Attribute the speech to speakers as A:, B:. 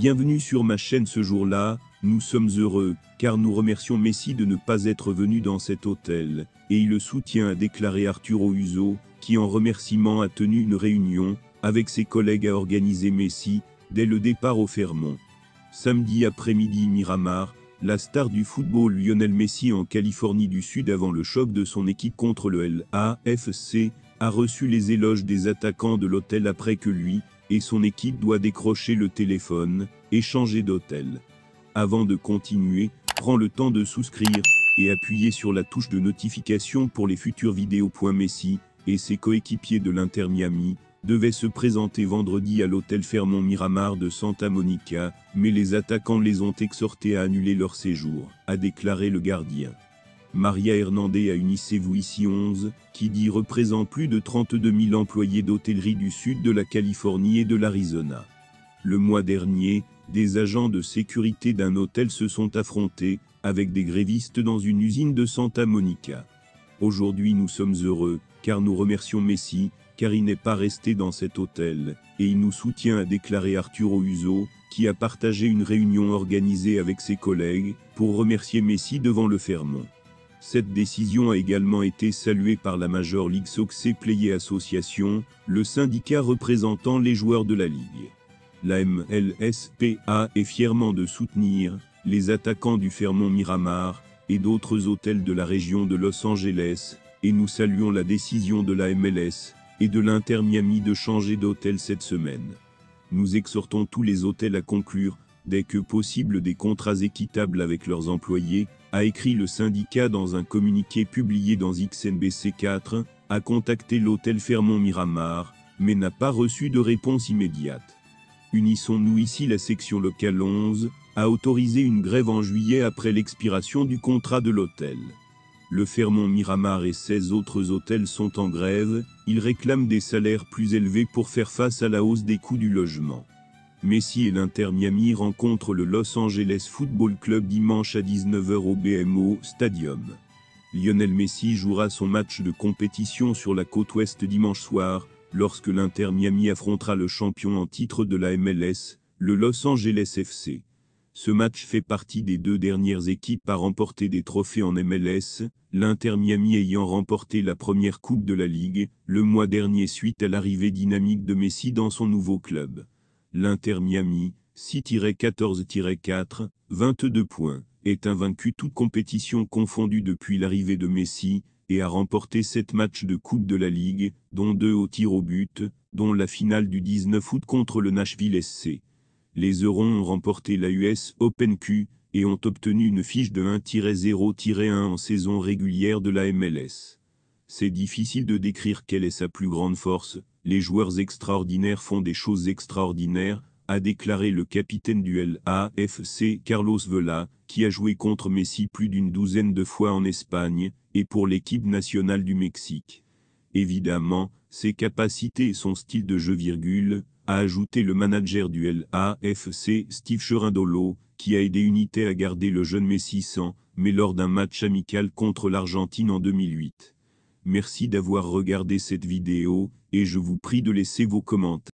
A: Bienvenue sur ma chaîne. Ce jour-là, nous sommes heureux, car nous remercions Messi de ne pas être venu dans cet hôtel, et il le soutient, a déclaré Arturo Uzzo, qui en remerciement a tenu une réunion avec ses collègues à organiser Messi dès le départ au Fairmont. Samedi après-midi, Miramar, la star du football Lionel Messi en Californie du Sud avant le choc de son équipe contre le LAFC, a reçu les éloges des attaquants de l'hôtel après que lui et son équipe doivent décrocher le téléphone et changer d'hôtel. Avant de continuer, prends le temps de souscrire et appuyer sur la touche de notification pour les futures vidéos. Messi et ses coéquipiers de l'Inter Miami devaient se présenter vendredi à l'hôtel Fairmont Miramar de Santa Monica, mais les attaquants les ont exhortés à annuler leur séjour, a déclaré le gardien. Maria Hernandez à Unicevous ici 11, qui dit représente plus de 32 000 employés d'hôtellerie du sud de la Californie et de l'Arizona. Le mois dernier, des agents de sécurité d'un hôtel se sont affrontés avec des grévistes dans une usine de Santa Monica. Aujourd'hui nous sommes heureux, car nous remercions Messi, car il n'est pas resté dans cet hôtel, et il nous soutient, a déclaré Arturo Uzzo, qui a partagé une réunion organisée avec ses collègues pour remercier Messi devant le Fairmont. Cette décision a également été saluée par la Major League Soccer Player Association, le syndicat représentant les joueurs de la ligue. La MLSPA est fièrement de soutenir les attaquants du Fairmont Miramar et d'autres hôtels de la région de Los Angeles, et nous saluons la décision de la MLS et de l'Inter Miami de changer d'hôtel cette semaine. Nous exhortons tous les hôtels à conclure, dès que possible, des contrats équitables avec leurs employés, a écrit le syndicat dans un communiqué publié dans XNBC4, a contacté l'hôtel Fairmont Miramar, mais n'a pas reçu de réponse immédiate. Unissons-nous ici. La section locale 11 a autorisé une grève en juillet après l'expiration du contrat de l'hôtel. Le Fairmont Miramar et 16 autres hôtels sont en grève, ils réclament des salaires plus élevés pour faire face à la hausse des coûts du logement. Messi et l'Inter Miami rencontrent le Los Angeles Football Club dimanche à 19 h au BMO Stadium. Lionel Messi jouera son match de compétition sur la côte ouest dimanche soir, lorsque l'Inter Miami affrontera le champion en titre de la MLS, le Los Angeles FC. Ce match fait partie des deux dernières équipes à remporter des trophées en MLS, l'Inter Miami ayant remporté la première coupe de la Ligue le mois dernier suite à l'arrivée dynamique de Messi dans son nouveau club. L'Inter Miami, 6-14-4, 22 points, est invaincu toutes compétitions confondues depuis l'arrivée de Messi, et a remporté 7 matchs de Coupe de la Ligue, dont 2 au tir au but, dont la finale du 19 août contre le Nashville SC. Les Eurons ont remporté la US Open Q, et ont obtenu une fiche de 1-0-1 en saison régulière de la MLS. C'est difficile de décrire quelle est sa plus grande force. Les joueurs extraordinaires font des choses extraordinaires, a déclaré le capitaine du LAFC Carlos Vela, qui a joué contre Messi plus d'une douzaine de fois en Espagne, et pour l'équipe nationale du Mexique. Évidemment, ses capacités et son style de jeu, a ajouté le manager du LAFC Steve Cherundolo, qui a aidé Unité à garder le jeune Messi sans, mais lors d'un match amical contre l'Argentine en 2008. Merci d'avoir regardé cette vidéo, et je vous prie de laisser vos commentaires.